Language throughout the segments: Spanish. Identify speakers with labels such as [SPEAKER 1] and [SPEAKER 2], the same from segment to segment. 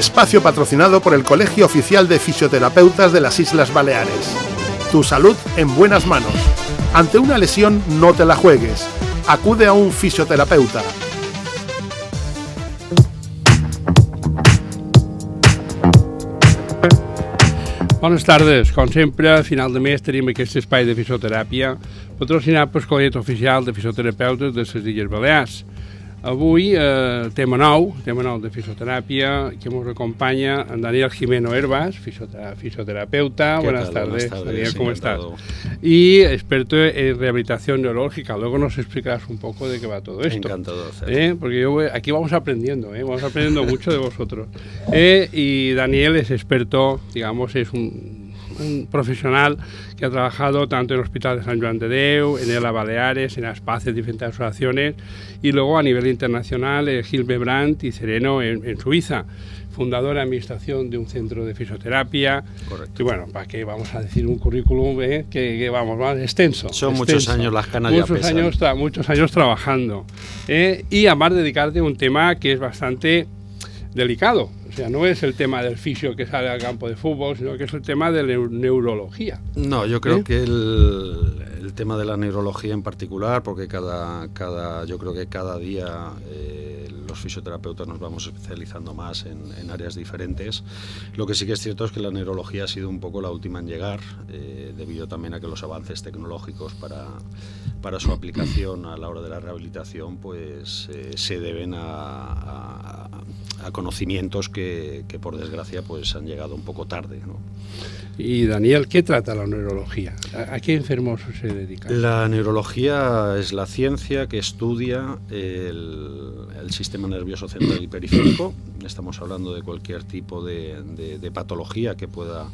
[SPEAKER 1] espacio patrocinado por el Colegio Oficial de Fisioterapeutas de las Islas Baleares. Tu salud en buenas manos. Ante una lesión no te la juegues. Acude a un fisioterapeuta.
[SPEAKER 2] Bones tardes. Com sempre, a final de mes tenim aquest espai de fisioteràpia patrocinat pel Col·legi Oficial de Fisioterapeutes de les Illes Balears. Avui, tema nou de fisioteràpia, que ens acompanya en Daniel Jimeno Herbas, fisioterapeuta. Buenas tardes, Daniel, ¿cómo estás? Y experto en rehabilitación neurológica. Luego nos explicarás un poco de qué va todo esto.
[SPEAKER 3] Encantado de hacerlo.
[SPEAKER 2] Porque aquí vamos aprendiendo mucho de vosotros. Y Daniel es experto, digamos, es un profesional que ha trabajado tanto en el Hospital de Sant Joan de Déu, en ELA Baleares, en ASPACE, en diferentes asociaciones, y luego a nivel internacional, Hildebrand y Sereno en Suiza, fundadora de administración de un centro de fisioterapia.
[SPEAKER 3] Correcto.
[SPEAKER 2] Y bueno, para que vamos a decir un currículum que vamos, más extenso.
[SPEAKER 3] Son muchos años, las canas ya pesan.
[SPEAKER 2] Muchos años trabajando. Y además dedicarte a un tema que es bastante delicado. O sea, no es el tema del fisio que sale al campo de fútbol, sino que es el tema de la neurología.
[SPEAKER 3] No, yo creo que el tema de la neurología en particular, porque yo creo que cada día los fisioterapeutas nos vamos especializando más en áreas diferentes. Lo que sí que es cierto es que la neurología ha sido un poco la última en llegar, debido también a que los avances tecnológicos para su aplicación a la hora de la rehabilitación pues se deben a conocimientos que por desgracia pues han llegado un poco tarde, ¿no?
[SPEAKER 2] Y Daniel, ¿qué trata la neurología? ¿A qué enfermos se dedica?
[SPEAKER 3] La neurología es la ciencia que estudia el sistema nervioso central y periférico. Estamos hablando de cualquier tipo de patología que pueda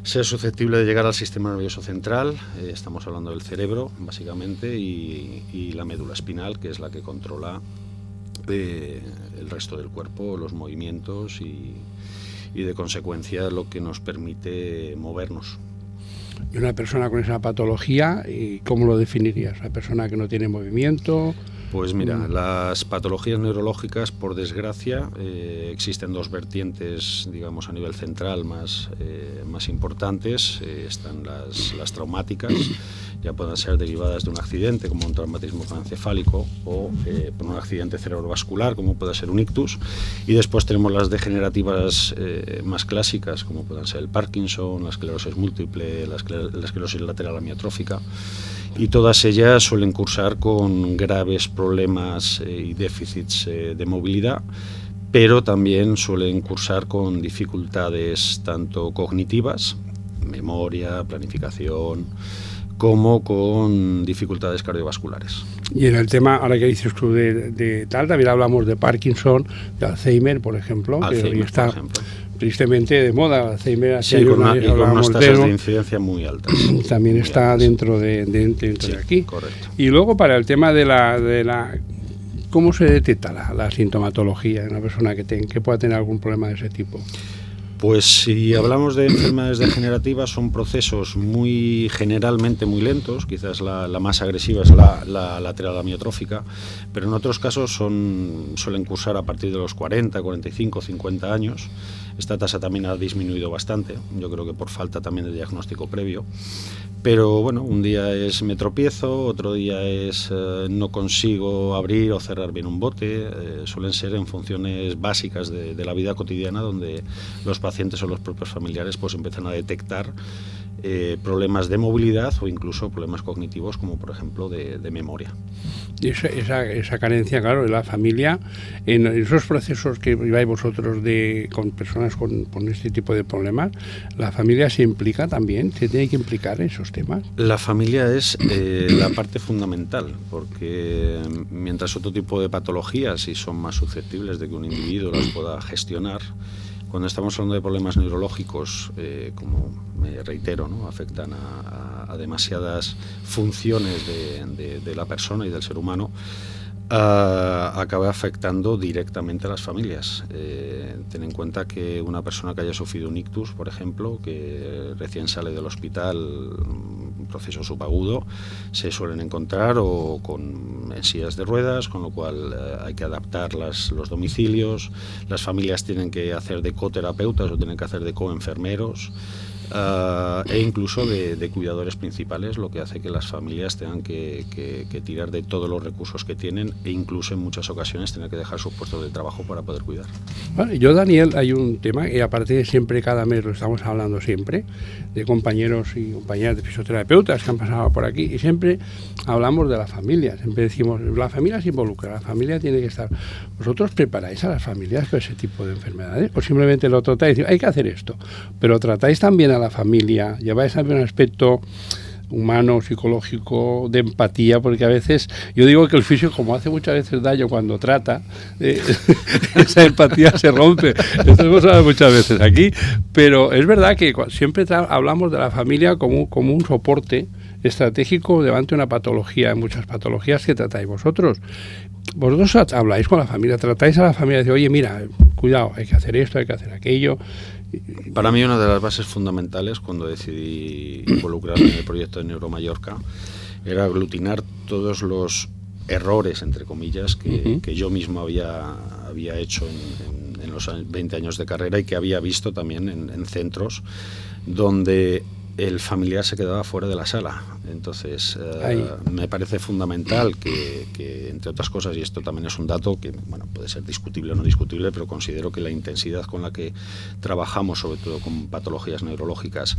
[SPEAKER 3] ser susceptible de llegar al sistema nervioso central. Estamos hablando del cerebro, básicamente, y la médula espinal, que es la que controla el resto del cuerpo, los movimientos y de consecuencia lo que nos permite movernos.
[SPEAKER 2] ¿Y una persona con esa patología, cómo lo definirías? ¿Una persona que no tiene movimiento?
[SPEAKER 3] Pues mira, las patologías neurológicas, por desgracia, existen dos vertientes, digamos, a nivel central más importantes. Están las traumáticas, ya puedan ser derivadas de un accidente, como un traumatismo encefálico, o por un accidente cerebrovascular, como puede ser un ictus. Y después tenemos las degenerativas más clásicas, como pueden ser el Parkinson, la esclerosis múltiple, la esclerosis lateral amiotrófica. Y todas ellas suelen cursar con graves problemas y déficits de movilidad, pero también suelen cursar con dificultades tanto cognitivas, memoria, planificación, como con dificultades cardiovasculares.
[SPEAKER 2] Y en el tema, ahora que dices tú de tal, también hablamos de Parkinson, de Alzheimer, por ejemplo, que hoy está tristemente de moda. Alzheimer,
[SPEAKER 3] sí, con unas tasas de incidencia muy altas.
[SPEAKER 2] También
[SPEAKER 3] muy
[SPEAKER 2] está
[SPEAKER 3] altas.
[SPEAKER 2] dentro de aquí.
[SPEAKER 3] Correcto.
[SPEAKER 2] Y luego para el tema de la ¿cómo se detecta la sintomatología de una persona que pueda tener algún problema de ese tipo?
[SPEAKER 3] Pues si hablamos de enfermedades degenerativas, son procesos generalmente muy lentos. Quizás la más agresiva es la lateral amiotrófica, pero en otros casos suelen cursar a partir de los 40, 45, 50 años. Esta tasa también ha disminuido bastante, yo creo que por falta también de diagnóstico previo. Pero bueno, un día me tropiezo, otro día no consigo abrir o cerrar bien un bote. Suelen ser en funciones básicas de la vida cotidiana, donde los pacientes o los propios familiares pues empiezan a detectar problemas de movilidad o incluso problemas cognitivos, como por ejemplo de memoria.
[SPEAKER 2] Y esa carencia, claro, de la familia, en esos procesos que lleváis vosotros con personas con este tipo de problemas, ¿la familia se implica también? ¿Se tiene que implicar en esos temas?
[SPEAKER 3] La familia es la parte fundamental, porque mientras otro tipo de patologías sí son más susceptibles de que un individuo las pueda gestionar, cuando estamos hablando de problemas neurológicos, como me reitero, ¿no?, afectan a demasiadas funciones de la persona y del ser humano, acaba afectando directamente a las familias. Ten en cuenta que una persona que haya sufrido un ictus, por ejemplo, que recién sale del hospital proceso subagudo, se suelen encontrar en sillas de ruedas, con lo cual hay que adaptar los domicilios. Las familias tienen que hacer de coterapeutas o tienen que hacer de coenfermeros. E incluso de cuidadores principales, lo que hace que las familias tengan que tirar de todos los recursos que tienen e incluso en muchas ocasiones tener que dejar sus puestos de trabajo para poder cuidar.
[SPEAKER 2] Bueno, yo, Daniel, hay un tema que aparte de siempre, cada mes lo estamos hablando siempre, de compañeros y compañeras de fisioterapeutas que han pasado por aquí, y siempre hablamos de la familia, siempre decimos, la familia se involucra, la familia tiene que estar. ¿Vosotros preparáis a las familias para ese tipo de enfermedades? ¿O simplemente lo tratáis y decís, hay que hacer esto? Pero tratáis también a la familia, lleváis también un aspecto humano, psicológico, de empatía, porque a veces, yo digo que el fisio, como hace muchas veces daño cuando trata, esa empatía se rompe. Esto hemos hablado muchas veces aquí, pero es verdad que siempre hablamos de la familia como un soporte estratégico delante de una patología, muchas patologías que tratáis vosotros. Vosotros habláis con la familia, tratáis a la familia y decís, oye, mira, cuidado, hay que hacer esto, hay que hacer aquello.
[SPEAKER 3] Para mí una de las bases fundamentales cuando decidí involucrarme en el proyecto de Neuromallorca era aglutinar todos los errores, entre comillas, que yo mismo había hecho en los 20 años de carrera y que había visto también en centros donde el familiar se quedaba fuera de la sala. Entonces, me parece fundamental que, entre otras cosas, y esto también es un dato que puede ser discutible o no discutible, pero considero que la intensidad con la que trabajamos, sobre todo con patologías neurológicas,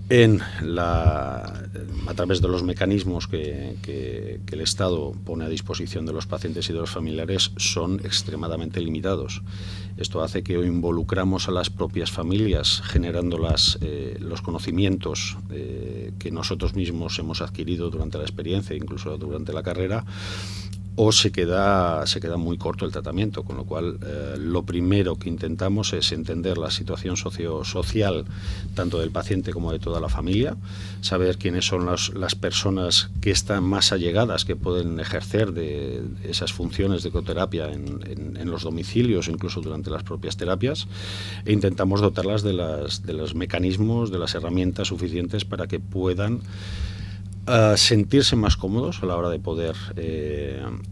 [SPEAKER 3] a través de los mecanismos que el Estado pone a disposición de los pacientes y de los familiares, son extremadamente limitados. Esto hace que hoy involucramos a las propias familias, generando los conocimientos que nosotros mismos hemos adquirido durante la experiencia, incluso durante la carrera, o se queda muy corto el tratamiento, con lo cual lo primero que intentamos es entender la situación social tanto del paciente como de toda la familia, saber quiénes son las personas que están más allegadas, que pueden ejercer de esas funciones de ecoterapia en los domicilios, incluso durante las propias terapias, e intentamos dotarlas de los mecanismos, de las herramientas suficientes para que puedan sentirse más cómodos a la hora de poder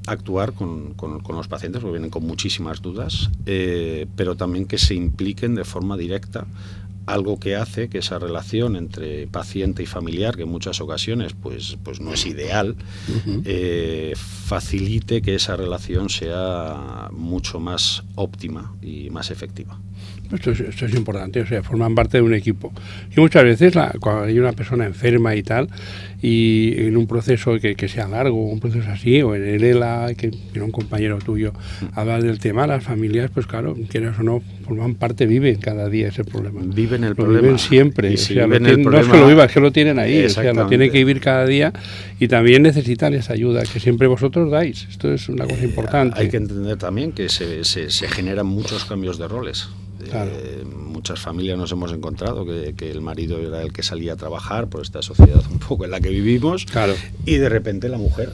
[SPEAKER 3] actuar con los pacientes, porque vienen con muchísimas dudas, pero también que se impliquen de forma directa, algo que hace que esa relación entre paciente y familiar, que en muchas ocasiones pues no es ideal, facilite que esa relación sea mucho más óptima y más efectiva.
[SPEAKER 2] Esto es importante, o sea, forman parte de un equipo. Y muchas veces cuando hay una persona enferma y tal, y en un proceso que sea largo, un proceso así, o en el ELA, que un compañero tuyo habla del tema, las familias, pues claro, quieras o no, forman parte, viven cada día ese problema.
[SPEAKER 3] Viven el problema.
[SPEAKER 2] Viven siempre.
[SPEAKER 3] Y si
[SPEAKER 2] o sea,
[SPEAKER 3] viven el problema,
[SPEAKER 2] no es que lo vivan, es que lo tienen ahí, o sea, lo tienen que vivir cada día y también necesitan esa ayuda que siempre vosotros dais. Esto es una cosa importante.
[SPEAKER 3] Hay que entender también que se generan muchos cambios de roles.
[SPEAKER 2] Claro.
[SPEAKER 3] Muchas familias nos hemos encontrado que el marido era el que salía a trabajar por esta sociedad un poco en la que vivimos,
[SPEAKER 2] claro,
[SPEAKER 3] y de repente la mujer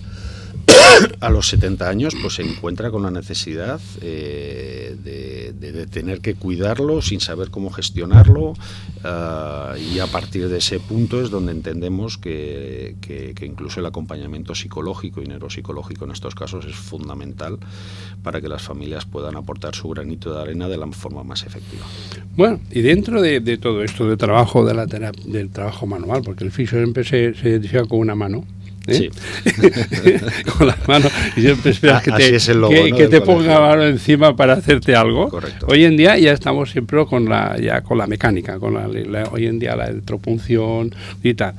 [SPEAKER 3] a los 70 años pues se encuentra con la necesidad de tener que cuidarlo sin saber cómo gestionarlo, y a partir de ese punto es donde entendemos que incluso el acompañamiento psicológico y neuropsicológico en estos casos es fundamental para que las familias puedan aportar su granito de arena de la forma más efectiva.
[SPEAKER 2] Bueno, y dentro de todo esto de trabajo, del trabajo manual, porque el fisio siempre se identifica con una mano,
[SPEAKER 3] Sí.
[SPEAKER 2] con las manos, y siempre esperas que te ponga la mano encima para hacerte algo.
[SPEAKER 3] Correcto.
[SPEAKER 2] Hoy en día ya estamos siempre con la mecánica, hoy en día la electropunción y tal.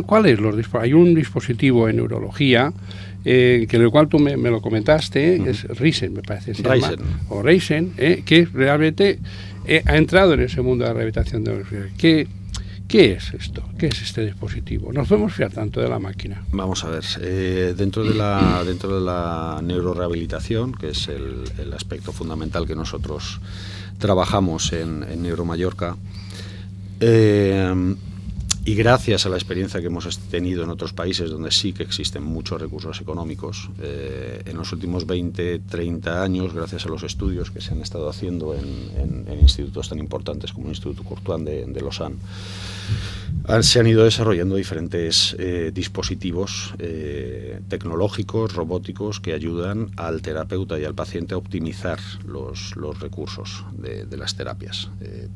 [SPEAKER 2] ¿Cuál es hay un dispositivo en neurología que el cual tú me lo comentaste, es Risen, me parece, o Risen, que realmente ha entrado en ese mundo de la rehabilitación de neurología. ¿Qué es esto? ¿Qué es este dispositivo? ¿Nos podemos fiar tanto de la máquina?
[SPEAKER 3] Vamos a ver, dentro de la neurorehabilitación, que es el aspecto fundamental que nosotros trabajamos en Neuromallorca, Y gracias a la experiencia que hemos tenido en otros países donde sí que existen muchos recursos económicos, en los últimos 20, 30 años, gracias a los estudios que se han estado haciendo en institutos tan importantes como el Instituto Courtois de Lausanne, se han ido desarrollando diferentes dispositivos tecnológicos, robóticos, que ayudan al terapeuta y al paciente a optimizar los recursos de las terapias.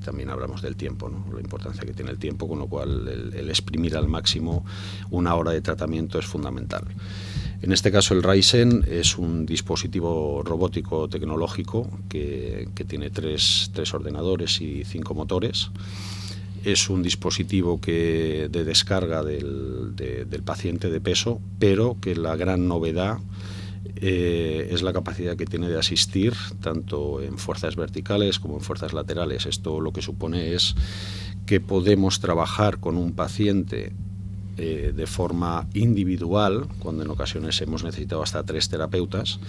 [SPEAKER 3] También hablamos del tiempo, ¿no? La importancia que tiene el tiempo, con lo cual el exprimir al máximo una hora de tratamiento es fundamental. En este caso el Ryzen es un dispositivo robótico tecnológico que tiene tres ordenadores y 5 motores. Es un dispositivo de descarga del paciente de peso, pero que la gran novedad es la capacidad que tiene de asistir tanto en fuerzas verticales como en fuerzas laterales. Esto lo que supone es que podemos trabajar con un paciente de forma individual, cuando en ocasiones hemos necesitado hasta 3 terapeutas,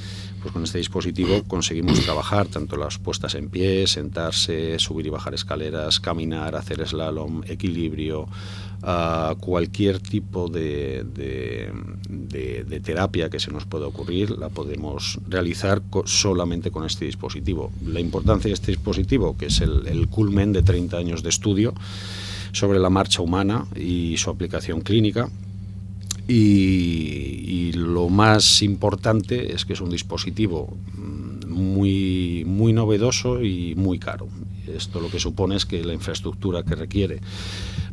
[SPEAKER 3] pues con este dispositivo conseguimos trabajar tanto las puestas en pie, sentarse, subir y bajar escaleras, caminar, hacer slalom, equilibrio, cualquier tipo de terapia que se nos pueda ocurrir, la podemos realizar solamente con este dispositivo. La importancia de este dispositivo, que es el culmen de 30 años de estudio sobre la marcha humana y su aplicación clínica, y lo más importante es que es un dispositivo muy novedoso y muy caro. Esto lo que supone es que la infraestructura que requiere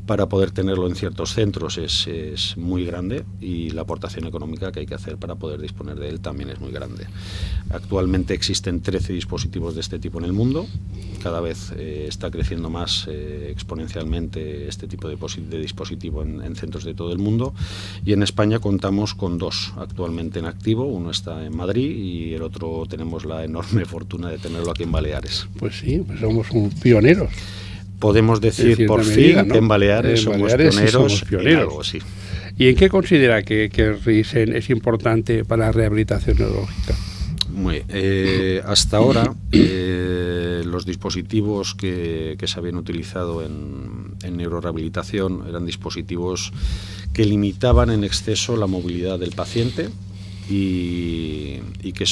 [SPEAKER 3] para poder tenerlo en ciertos centros es muy grande, y la aportación económica que hay que hacer para poder disponer de él también es muy grande. Actualmente existen 13 dispositivos de este tipo en el mundo. Cada vez está creciendo más exponencialmente este tipo de dispositivo en centros de todo el mundo, y en España contamos con 2 actualmente en activo. Uno está en Madrid y el otro tenemos la enorme fortuna de tenerlo aquí en Baleares.
[SPEAKER 2] Pues sí, pues somos pioneros.
[SPEAKER 3] Podemos decir por fin medida, ¿no? Que en Baleares somos pioneros en algo, sí.
[SPEAKER 2] ¿Y en qué considera que el Ryzen es importante para la rehabilitación neurológica?
[SPEAKER 3] Hasta ahora los dispositivos que se habían utilizado en neurorehabilitación eran dispositivos que limitaban en exceso la movilidad del paciente y que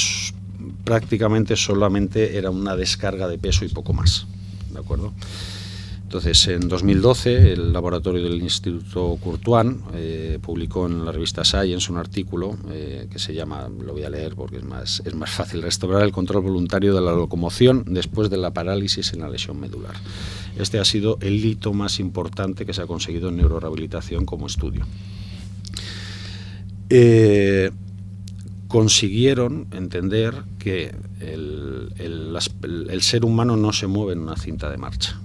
[SPEAKER 3] prácticamente solamente era una descarga de peso y poco más, ¿de acuerdo? Entonces, en 2012, el laboratorio del Instituto Courtois publicó en la revista Science un artículo que se llama, lo voy a leer porque es más fácil, restaurar el control voluntario de la locomoción después de la parálisis en la lesión medular. Este ha sido el hito más importante que se ha conseguido en neurorehabilitación como estudio. Consiguieron entender que el ser humano no se mueve en una cinta de marcha.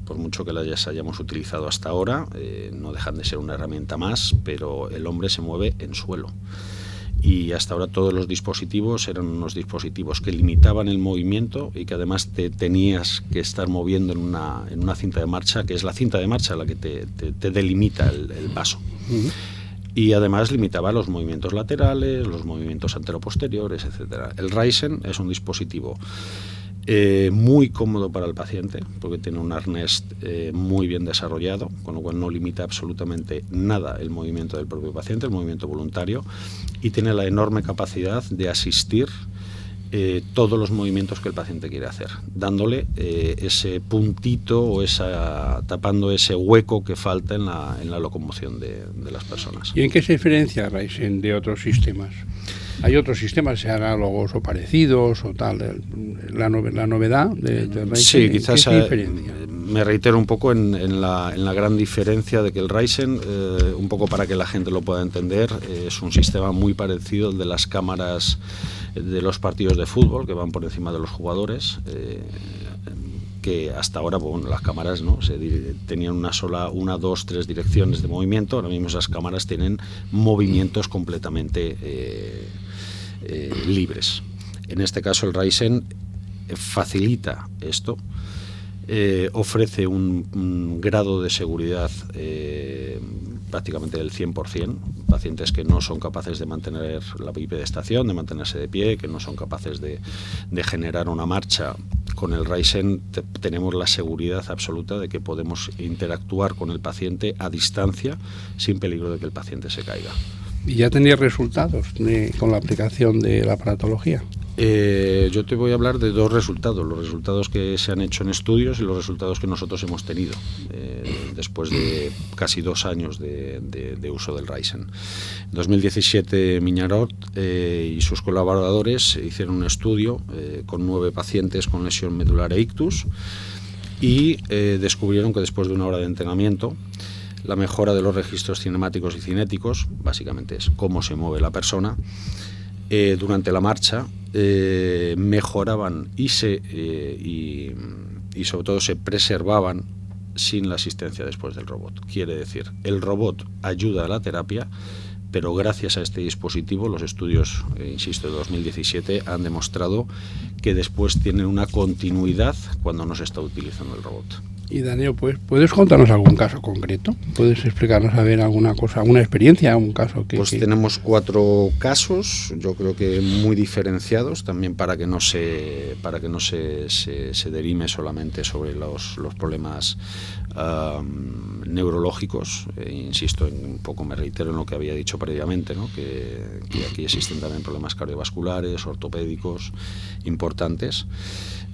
[SPEAKER 3] Por mucho que las hayamos utilizado hasta ahora, no dejan de ser una herramienta más, pero el hombre se mueve en suelo. Y hasta ahora todos los dispositivos eran unos dispositivos que limitaban el movimiento y que además te tenías que estar moviendo en una cinta de marcha, que es la cinta de marcha la que te delimita el paso. Uh-huh. Y además limitaba los movimientos laterales, los movimientos anteroposteriores, etc. El Ryzen es un dispositivo muy cómodo para el paciente, porque tiene un arnés muy bien desarrollado, con lo cual no limita absolutamente nada el movimiento del propio paciente, el movimiento voluntario, y tiene la enorme capacidad de asistir todos los movimientos que el paciente quiere hacer, dándole ese puntito o tapando ese hueco que falta en la locomoción de las personas.
[SPEAKER 2] ¿Y en qué se diferencia Ryzen de otros sistemas? ¿Hay otros sistemas análogos o parecidos o tal? ¿La novedad de Ryzen?
[SPEAKER 3] Sí, quizás me reitero un poco en la gran diferencia de que el Ryzen, un poco para que la gente lo pueda entender, es un sistema muy parecido al de las cámaras de los partidos de fútbol que van por encima de los jugadores, que hasta ahora, bueno, las cámaras no tenían una, dos, tres direcciones de movimiento. Ahora mismo esas cámaras tienen movimientos completamente libres. En este caso el Ryzen facilita esto, ofrece un grado de seguridad prácticamente del 100%, pacientes que no son capaces de mantener la bipedestación, de mantenerse de pie, que no son capaces de generar una marcha Con el Ryzen tenemos la seguridad absoluta de que podemos interactuar con el paciente a distancia sin peligro de que el paciente se caiga.
[SPEAKER 2] ¿Y ya tenéis resultados con la aplicación de la aparatología?
[SPEAKER 3] Yo te voy a hablar de dos resultados, los resultados que se han hecho en estudios y los resultados que nosotros hemos tenido después de casi 2 años de uso del Ryzen. En 2017 Miñarot y sus colaboradores hicieron un estudio con 9 pacientes con lesión medular e ictus y descubrieron que después de 1 hora de entrenamiento la mejora de los registros cinemáticos y cinéticos, básicamente es cómo se mueve la persona, durante la marcha mejoraban y sobre todo se preservaban sin la asistencia después del robot. Quiere decir, el robot ayuda a la terapia, pero gracias a este dispositivo los estudios, insisto, de 2017 han demostrado que después tienen una continuidad cuando no se está utilizando el robot.
[SPEAKER 2] Y Daniel, pues, ¿puedes contarnos algún caso concreto? ¿Puedes explicarnos a ver alguna cosa, alguna experiencia, algún caso que...?
[SPEAKER 3] Pues tenemos 4 casos, yo creo que muy diferenciados, también para que no se derime solamente sobre los problemas neurológicos. Insisto, un poco me reitero en lo que había dicho previamente, ¿no? que aquí existen también problemas cardiovasculares, ortopédicos importantes.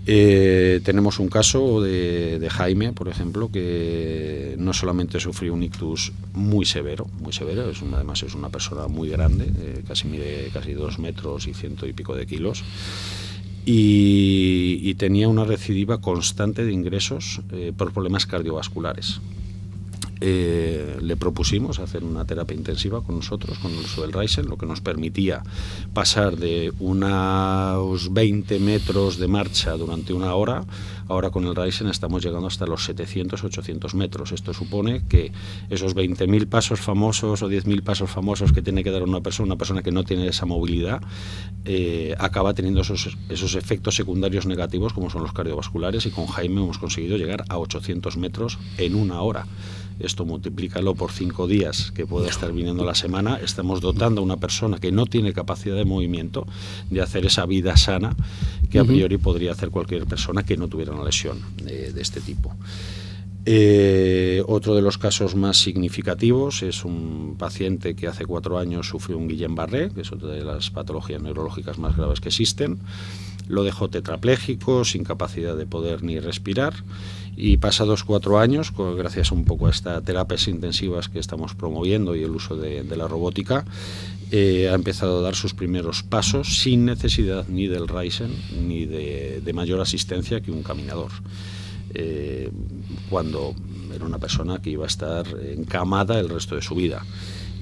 [SPEAKER 3] Tenemos un caso de Jaime, por ejemplo, que no solamente sufrió un ictus muy severo, además es una persona muy grande, mide casi 2 metros y 100 y pico de kilos, y tenía una recidiva constante de ingresos por problemas cardiovasculares. Le propusimos hacer una terapia intensiva con nosotros, con el uso del Ryzen, lo que nos permitía pasar de unos 20 metros de marcha durante 1 hora. Ahora con el Ryzen estamos llegando hasta los 700-800 metros. Esto supone que esos 20.000 pasos famosos o 10.000 pasos famosos que tiene que dar una persona que no tiene esa movilidad, acaba teniendo esos efectos secundarios negativos como son los cardiovasculares, y con Jaime hemos conseguido llegar a 800 metros en 1 hora. Esto multiplícalo por 5 días que pueda estar viniendo a la semana. Estamos dotando a una persona que no tiene capacidad de movimiento de hacer esa vida sana que a priori podría hacer cualquier persona que no tuviera una lesión de este tipo. Otro de los casos más significativos es un paciente que hace 4 años sufrió un Guillain-Barré, que es otra de las patologías neurológicas más graves que existen. Lo dejó tetrapléjico, sin capacidad de poder ni respirar, y pasados 4 años, gracias un poco a estas terapias intensivas que estamos promoviendo y el uso de la robótica, ha empezado a dar sus primeros pasos sin necesidad ni del Ryzen ni de mayor asistencia que un caminador. Cuando era una persona que iba a estar encamada el resto de su vida.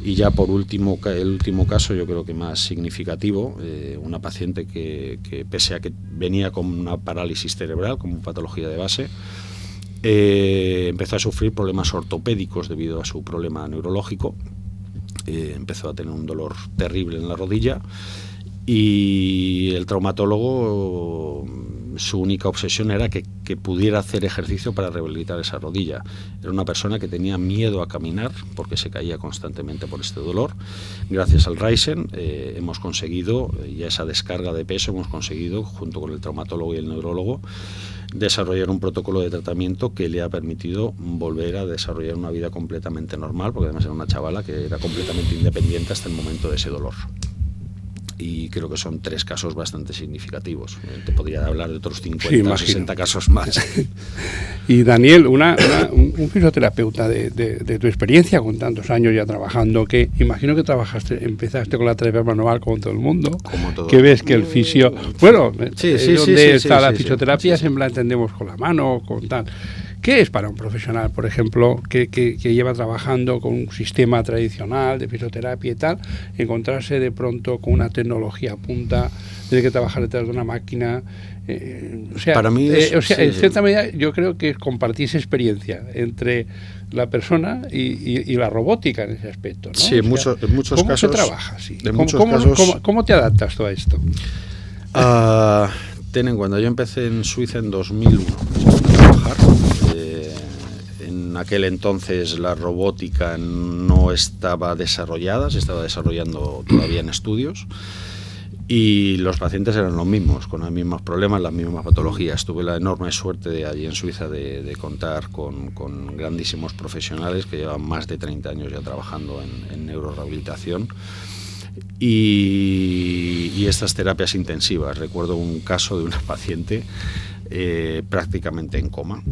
[SPEAKER 3] Y ya por último, el último caso, yo creo que más significativo, una paciente que pese a que venía con una parálisis cerebral, como patología de base, empezó a sufrir problemas ortopédicos debido a su problema neurológico. Empezó a tener un dolor terrible en la rodilla y el traumatólogo, su única obsesión era que pudiera hacer ejercicio para rehabilitar esa rodilla. Era una persona que tenía miedo a caminar porque se caía constantemente por este dolor. Gracias al Ryzen hemos conseguido, y a esa descarga de peso, hemos conseguido, junto con el traumatólogo y el neurólogo, desarrollar un protocolo de tratamiento que le ha permitido volver a desarrollar una vida completamente normal, porque además era una chavala que era completamente independiente hasta el momento de ese dolor. Y creo que son 3 casos bastante significativos. Te podría hablar de otros 50 o 60 casos más.
[SPEAKER 2] Y Daniel, un fisioterapeuta de tu experiencia, con tantos años ya trabajando, que imagino que empezaste con la terapia manual como todo el mundo, que ves que el fisio... Bueno, donde está la fisioterapia siempre la entendemos con la mano, con tal... ¿Qué es para un profesional, por ejemplo, que lleva trabajando con un sistema tradicional de fisioterapia y tal, encontrarse de pronto con una tecnología a punta, tener que trabajar detrás de una máquina?
[SPEAKER 3] Para mí
[SPEAKER 2] en cierta medida yo creo que compartís experiencia entre la persona y la robótica en ese aspecto, ¿no?
[SPEAKER 3] Sí, en muchos casos.
[SPEAKER 2] ¿Cómo se trabaja así? ¿Cómo te adaptas tú a esto?
[SPEAKER 3] Cuando yo empecé en Suiza en 2001 a trabajar, en aquel entonces la robótica no estaba desarrollada, se estaba desarrollando todavía en estudios, Y los pacientes eran los mismos, con los mismos problemas, las mismas patologías. Tuve la enorme suerte de allí en Suiza de contar con grandísimos profesionales que llevan más de 30 años ya trabajando en neurorehabilitación y estas terapias intensivas. Recuerdo un caso de una paciente prácticamente en coma,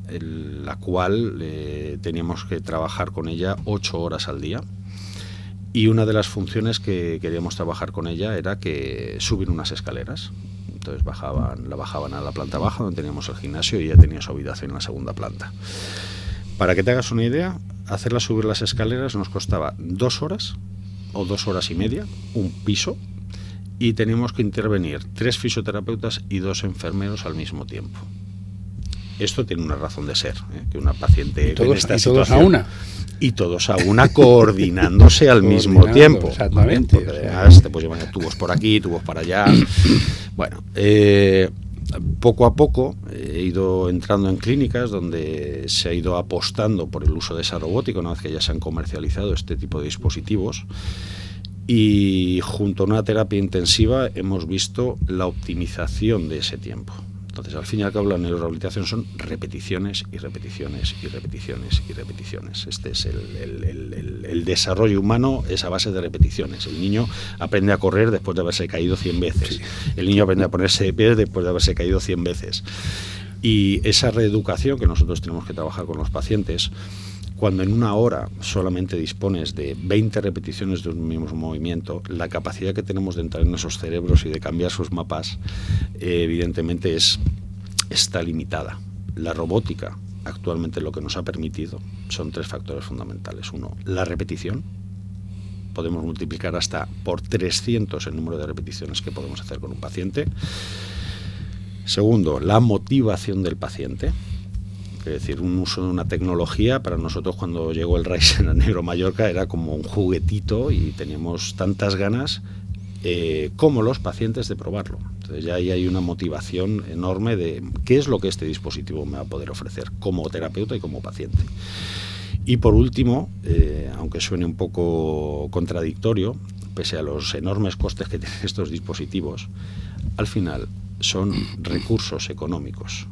[SPEAKER 3] la cual teníamos que trabajar con ella 8 horas al día. Y una de las funciones que queríamos trabajar con ella era que subir unas escaleras. Entonces la bajaban a la planta baja, donde teníamos el gimnasio, y ella tenía su habitación en la segunda planta. Para que te hagas una idea, hacerla subir las escaleras nos costaba 2 horas o 2 horas y media, un piso, y teníamos que intervenir 3 fisioterapeutas y 2 enfermeros al mismo tiempo. Esto tiene una razón de ser, que una paciente en esta situación... Y todos a una coordinándose al mismo tiempo.
[SPEAKER 2] Exactamente.
[SPEAKER 3] ¿Vale? Porque además te puedes llevar tubos por aquí, tubos para allá. Bueno, poco a poco he ido entrando en clínicas donde se ha ido apostando por el uso de esa robótica, una vez que ya se han comercializado este tipo de dispositivos. Y junto a una terapia intensiva hemos visto la optimización de ese tiempo. Entonces, al fin y al cabo, la neurorehabilitación son repeticiones y repeticiones y repeticiones y repeticiones. Este es el desarrollo humano, es a base de repeticiones. El niño aprende a correr después de haberse caído 100 veces. Sí. El niño aprende a ponerse de pie después de haberse caído 100 veces. Y esa reeducación que nosotros tenemos que trabajar con los pacientes, cuando en una hora solamente dispones de 20 repeticiones de un mismo movimiento, la capacidad que tenemos de entrar en esos cerebros y de cambiar sus mapas, evidentemente está limitada. La robótica, actualmente lo que nos ha permitido, son 3 factores fundamentales. Uno, la repetición. Podemos multiplicar hasta por 300 el número de repeticiones que podemos hacer con un paciente. Segundo, la motivación del paciente. Es decir, un uso de una tecnología, para nosotros cuando llegó el Ryzen a Neuro Mallorca era como un juguetito y teníamos tantas ganas como los pacientes de probarlo. Entonces ya ahí hay una motivación enorme de qué es lo que este dispositivo me va a poder ofrecer como terapeuta y como paciente. Y por último, aunque suene un poco contradictorio, pese a los enormes costes que tienen estos dispositivos, al final son recursos económicos.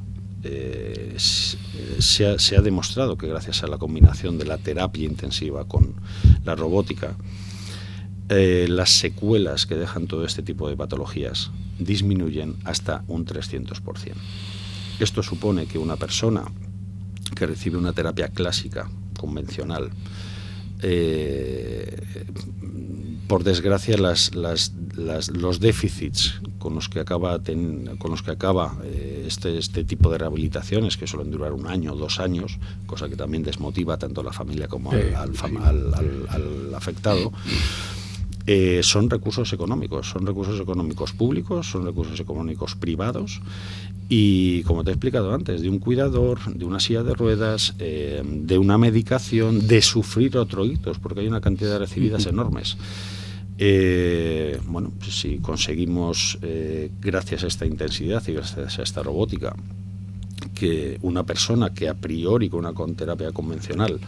[SPEAKER 3] Se ha demostrado que gracias a la combinación de la terapia intensiva con la robótica, las secuelas que dejan todo este tipo de patologías disminuyen hasta un 300%. Esto supone que una persona que recibe una terapia clásica, convencional, por desgracia los déficits con los que acaba este tipo de rehabilitaciones, que suelen durar 1 año o 2 años, cosa que también desmotiva tanto a la familia como al afectado, son recursos económicos públicos, son recursos económicos privados. Y como te he explicado antes, de un cuidador, de una silla de ruedas, de una medicación, de sufrir artroitos, porque hay una cantidad de recibidas enormes. Bueno, pues si conseguimos, gracias a esta intensidad y gracias a esta robótica, que una persona que a priori con terapia convencional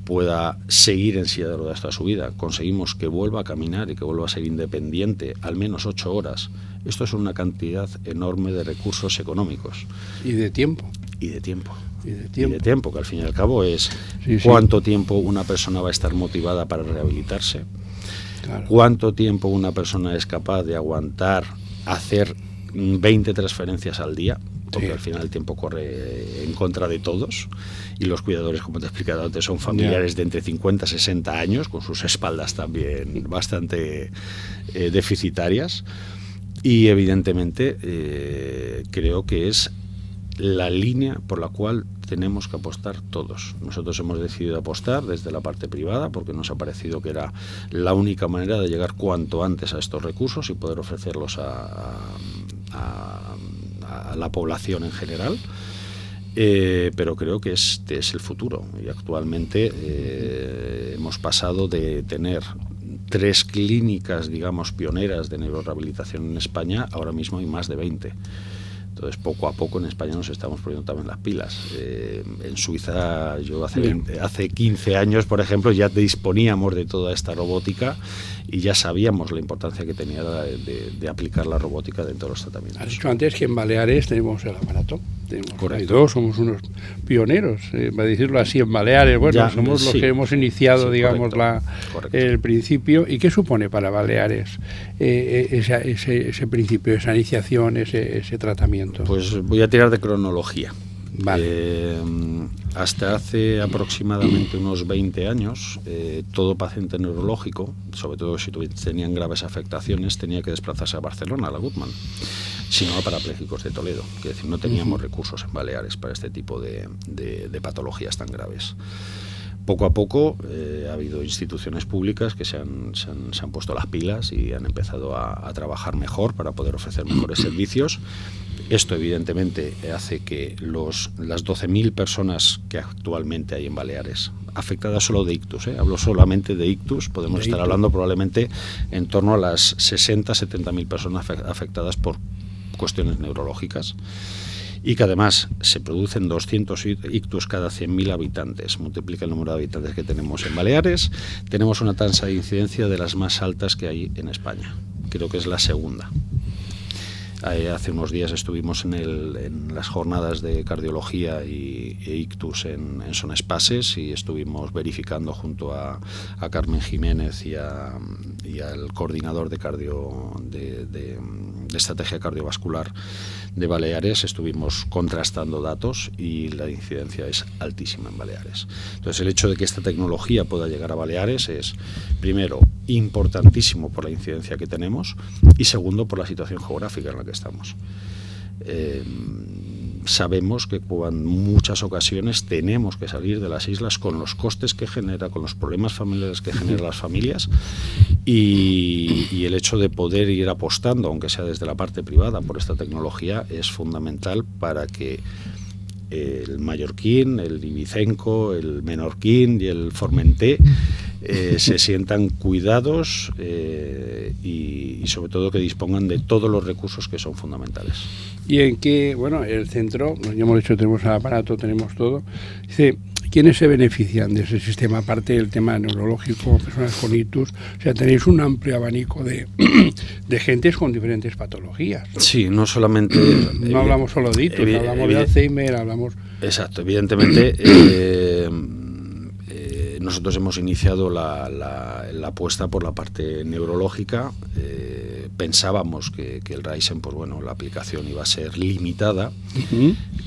[SPEAKER 3] pueda seguir en silla de ruedas toda su vida, conseguimos que vuelva a caminar y que vuelva a ser independiente al menos 8 horas, esto es una cantidad enorme de recursos económicos.
[SPEAKER 2] Y de tiempo.
[SPEAKER 3] Y de tiempo, que al fin y al cabo es cuánto tiempo una persona va a estar motivada para rehabilitarse, claro. Cuánto tiempo una persona es capaz de aguantar hacer 20 transferencias al día, porque al final el tiempo corre en contra de todos, y los cuidadores, como te he explicado antes, son familiares de entre 50 y 60 años, con sus espaldas también bastante deficitarias, y evidentemente creo que es la línea por la cual tenemos que apostar todos. Nosotros hemos decidido apostar desde la parte privada porque nos ha parecido que era la única manera de llegar cuanto antes a estos recursos y poder ofrecerlos a la población en general, pero creo que este es el futuro y actualmente hemos pasado de tener 3 clínicas, digamos, pioneras de neurorehabilitación en España, ahora mismo hay más de 20. Entonces, poco a poco en España nos estamos poniendo también las pilas. En Suiza, yo hace 15 años, por ejemplo, ya disponíamos de toda esta robótica y ya sabíamos la importancia que tenía de aplicar la robótica dentro de los tratamientos.
[SPEAKER 2] Has dicho antes que en Baleares tenemos el aparato.
[SPEAKER 3] Correcto.
[SPEAKER 2] Somos unos pioneros, para decirlo así, en Baleares. Bueno, ya, somos los que hemos iniciado, digamos, correcto. El principio. ¿Y qué supone para Baleares ese principio, esa iniciación, ese tratamiento?
[SPEAKER 3] Pues voy a tirar de cronología.
[SPEAKER 2] Vale.
[SPEAKER 3] Hasta hace aproximadamente unos 20 años, todo paciente neurológico, sobre todo si tenían graves afectaciones, tenía que desplazarse a Barcelona, a la Guttmann, sino a parapléjicos de Toledo. Es decir, no teníamos recursos en Baleares para este tipo de patologías tan graves. Poco a poco ha habido instituciones públicas que se han puesto las pilas y han empezado a trabajar mejor para poder ofrecer mejores servicios. Esto evidentemente hace que las 12.000 personas que actualmente hay en Baleares, afectadas solo de ictus, hablo solamente de ictus, podemos estar hablando probablemente en torno a las 60-70.000 personas afectadas por cuestiones neurológicas, y que además se producen 200 ictus cada 100.000 habitantes. Multiplica el número de habitantes que tenemos en Baleares. Tenemos una tasa de incidencia de las más altas que hay en España. Creo que es la segunda. Hace unos días estuvimos en las jornadas de cardiología e ictus en Son Espases, y estuvimos verificando junto a Carmen Jiménez y al coordinador de estrategia cardiovascular de Baleares. Estuvimos contrastando datos y la incidencia es altísima en Baleares. Entonces, el hecho de que esta tecnología pueda llegar a Baleares es, primero, importantísimo por la incidencia que tenemos, y segundo, por la situación geográfica en la que estamos. Sabemos que en muchas ocasiones tenemos que salir de las islas con los costes que genera, con los problemas familiares que generan las familias, y el hecho de poder ir apostando, aunque sea desde la parte privada, por esta tecnología es fundamental para que el mallorquín, el ibicenco, el menorquín y el formenté se sientan cuidados y sobre todo que dispongan de todos los recursos que son fundamentales.
[SPEAKER 2] Y en que, bueno, el centro, ya hemos dicho, tenemos el aparato, tenemos todo. Dice, ¿quiénes se benefician de ese sistema? Aparte del tema neurológico, personas con ictus, o sea, tenéis un amplio abanico de gentes con diferentes patologías.
[SPEAKER 3] Sí, no solamente...
[SPEAKER 2] no hablamos solo de ictus, hablamos de Alzheimer, hablamos...
[SPEAKER 3] Exacto, evidentemente... nosotros hemos iniciado la apuesta por la parte neurológica. Pensábamos que el Ryzen, pues bueno, la aplicación iba a ser limitada.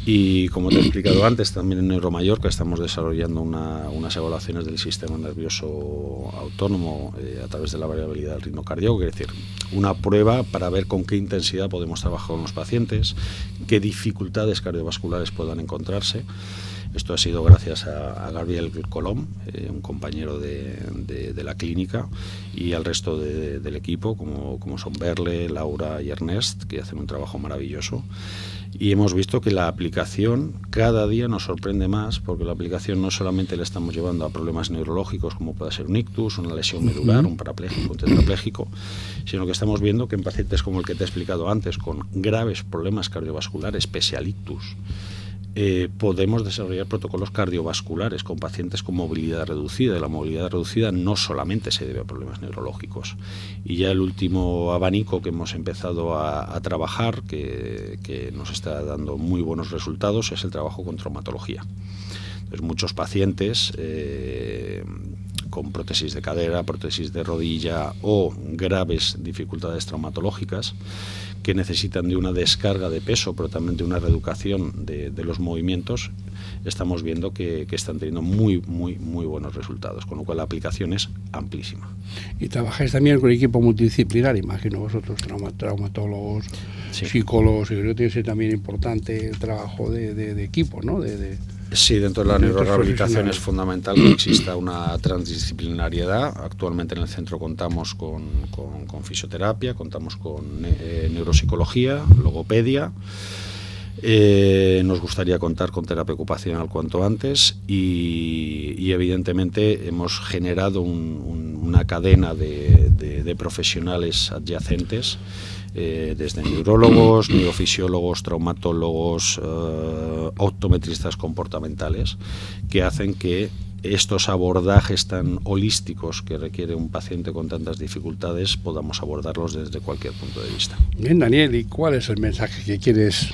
[SPEAKER 3] Y como te he explicado antes, también en Neuromallorca estamos desarrollando unas evaluaciones del sistema nervioso autónomo a través de la variabilidad del ritmo cardíaco, es decir, una prueba para ver con qué intensidad podemos trabajar con los pacientes, qué dificultades cardiovasculares puedan encontrarse. Esto ha sido gracias a Gabriel Colom, un compañero de la clínica, y al resto del equipo, como son Berle, Laura y Ernest, que hacen un trabajo maravilloso. Y hemos visto que la aplicación cada día nos sorprende más, porque la aplicación no solamente la estamos llevando a problemas neurológicos como puede ser un ictus, una lesión medular, un parapléjico, un tetrapléjico, sino que estamos viendo que en pacientes como el que te he explicado antes, con graves problemas cardiovasculares, pese al ictus, podemos desarrollar protocolos cardiovasculares con pacientes con movilidad reducida, y la movilidad reducida no solamente se debe a problemas neurológicos. Y ya el último abanico que hemos empezado a trabajar, que nos está dando muy buenos resultados, es el trabajo con traumatología. Entonces, muchos pacientes con prótesis de cadera, prótesis de rodilla o graves dificultades traumatológicas que necesitan de una descarga de peso, pero también de una reeducación de los movimientos, estamos viendo que están teniendo muy buenos resultados, con lo cual la aplicación es amplísima.
[SPEAKER 2] Y trabajáis también con equipo multidisciplinar, imagino vosotros, traumatólogos, sí, psicólogos, y creo que tiene que ser también importante el trabajo de equipo, ¿no?
[SPEAKER 3] Sí, dentro de la neurorehabilitación es fundamental que exista una transdisciplinariedad. Actualmente en el centro contamos con fisioterapia, contamos con neuropsicología, logopedia. Nos gustaría contar con terapia ocupacional cuanto antes y evidentemente hemos generado una cadena de profesionales adyacentes desde neurólogos, neurofisiólogos, traumatólogos, optometristas comportamentales, que hacen que estos abordajes tan holísticos que requiere un paciente con tantas dificultades podamos abordarlos desde cualquier punto de vista.
[SPEAKER 2] Bien, Daniel, ¿y cuál es el mensaje que quieres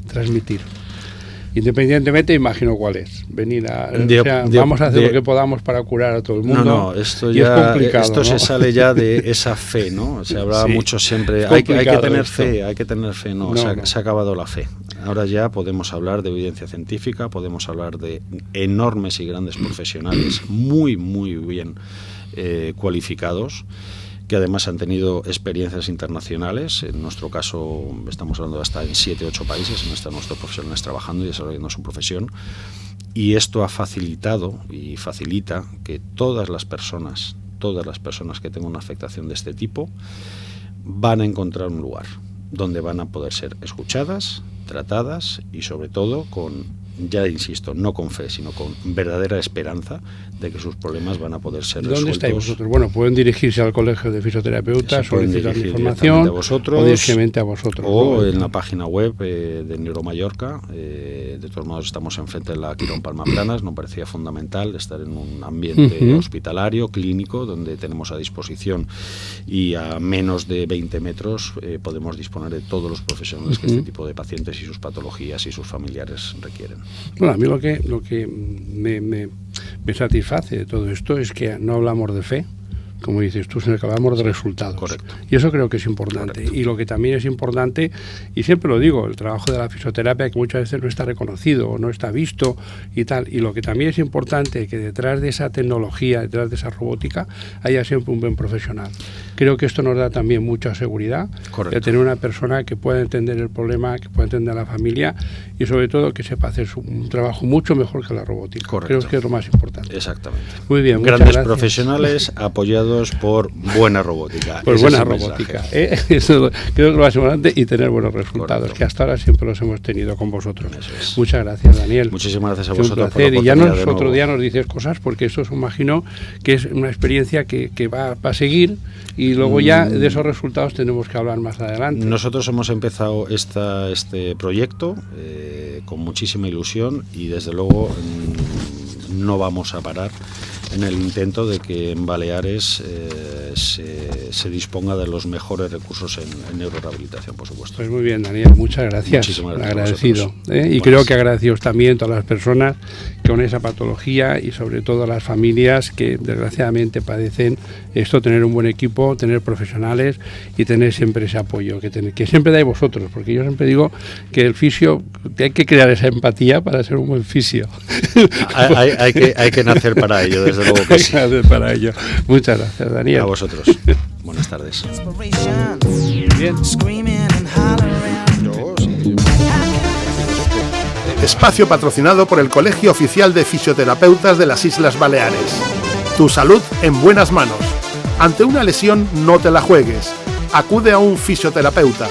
[SPEAKER 2] transmitir? Independientemente, imagino cuál es. Vamos a hacer lo que podamos para curar a todo el mundo.
[SPEAKER 3] No, esto
[SPEAKER 2] y
[SPEAKER 3] ya,
[SPEAKER 2] es complicado,
[SPEAKER 3] esto, ¿no? Se sale ya de esa fe, ¿no? Se hablaba mucho siempre, hay que tener fe, no, se ha acabado la fe. Ahora ya podemos hablar de evidencia científica, podemos hablar de enormes y grandes profesionales muy, muy bien cualificados, que además han tenido experiencias internacionales. En nuestro caso estamos hablando de hasta en 7 u 8 países, en están nuestros profesionales trabajando y desarrollando su profesión, y esto ha facilitado y facilita que todas las personas que tengan una afectación de este tipo van a encontrar un lugar donde van a poder ser escuchadas, tratadas y sobre todo con, ya insisto, no con fe, sino con verdadera esperanza de que sus problemas van a poder ser resueltos.
[SPEAKER 2] ¿Dónde estáis vosotros? Bueno, pueden dirigirse al Colegio de Fisioterapeutas, solicitar información, o directamente a vosotros.
[SPEAKER 3] O ¿no? En la página web de Neuromallorca. De todos modos, estamos enfrente de la Quirón Palma Planas. Nos parecía fundamental estar en un ambiente hospitalario, clínico, donde tenemos a disposición y a menos de 20 metros podemos disponer de todos los profesionales que este tipo de pacientes y sus patologías y sus familiares requieren.
[SPEAKER 2] Bueno, a mí lo que me satisface de todo esto es que no hablamos de fe, como dices tú, sino que hablamos de resultados.
[SPEAKER 3] Correcto.
[SPEAKER 2] Y eso creo que es importante. Correcto. Y lo que también es importante, y siempre lo digo, el trabajo de la fisioterapia que muchas veces no está reconocido o no está visto y tal. Y lo que también es importante, que detrás de esa tecnología, detrás de esa robótica, haya siempre un buen profesional. Creo que esto nos da también mucha seguridad.
[SPEAKER 3] Correcto.
[SPEAKER 2] De tener una persona que pueda entender el problema, que pueda entender a la familia y sobre todo que sepa hacer un trabajo mucho mejor que la robótica.
[SPEAKER 3] Correcto.
[SPEAKER 2] Creo que es lo más importante.
[SPEAKER 3] Exactamente.
[SPEAKER 2] Muy bien,
[SPEAKER 3] grandes
[SPEAKER 2] gracias.
[SPEAKER 3] Profesionales apoyados por buena robótica.
[SPEAKER 2] Por buena robótica. Eso creo que es lo más importante, y tener buenos resultados. Correcto. Que hasta ahora siempre los hemos tenido con vosotros.
[SPEAKER 3] Es.
[SPEAKER 2] Muchas gracias, Daniel.
[SPEAKER 3] Muchísimas gracias a vosotros.
[SPEAKER 2] Un placer. Y ya otro día nos dices cosas, porque eso imagino que es una experiencia que va a seguir, y luego ya de esos resultados tenemos que hablar más adelante.
[SPEAKER 3] Nosotros hemos empezado este proyecto con muchísima ilusión, y desde luego no vamos a parar en el intento de que en Baleares se disponga de los mejores recursos en neurorehabilitación, por supuesto.
[SPEAKER 2] Pues muy bien, Daniel, muchas gracias.
[SPEAKER 3] Muchísimas gracias.
[SPEAKER 2] Agradecido. Y creo que agradecidos también todas las personas con esa patología, y sobre todo las familias que desgraciadamente padecen esto, tener un buen equipo, tener profesionales y tener siempre ese apoyo que siempre dais vosotros, porque yo siempre digo que el fisio, hay que crear esa empatía para ser un buen fisio.
[SPEAKER 3] Hay que nacer para ello, desde luego que sí.
[SPEAKER 2] Para ello. Muchas gracias, Daniel.
[SPEAKER 3] A vosotros. Buenas tardes.
[SPEAKER 2] Bien.
[SPEAKER 1] Espacio patrocinado por el Colegio Oficial de Fisioterapeutas de las Islas Baleares. Tu salud en buenas manos. Ante una lesión, no te la juegues. Acude a un fisioterapeuta.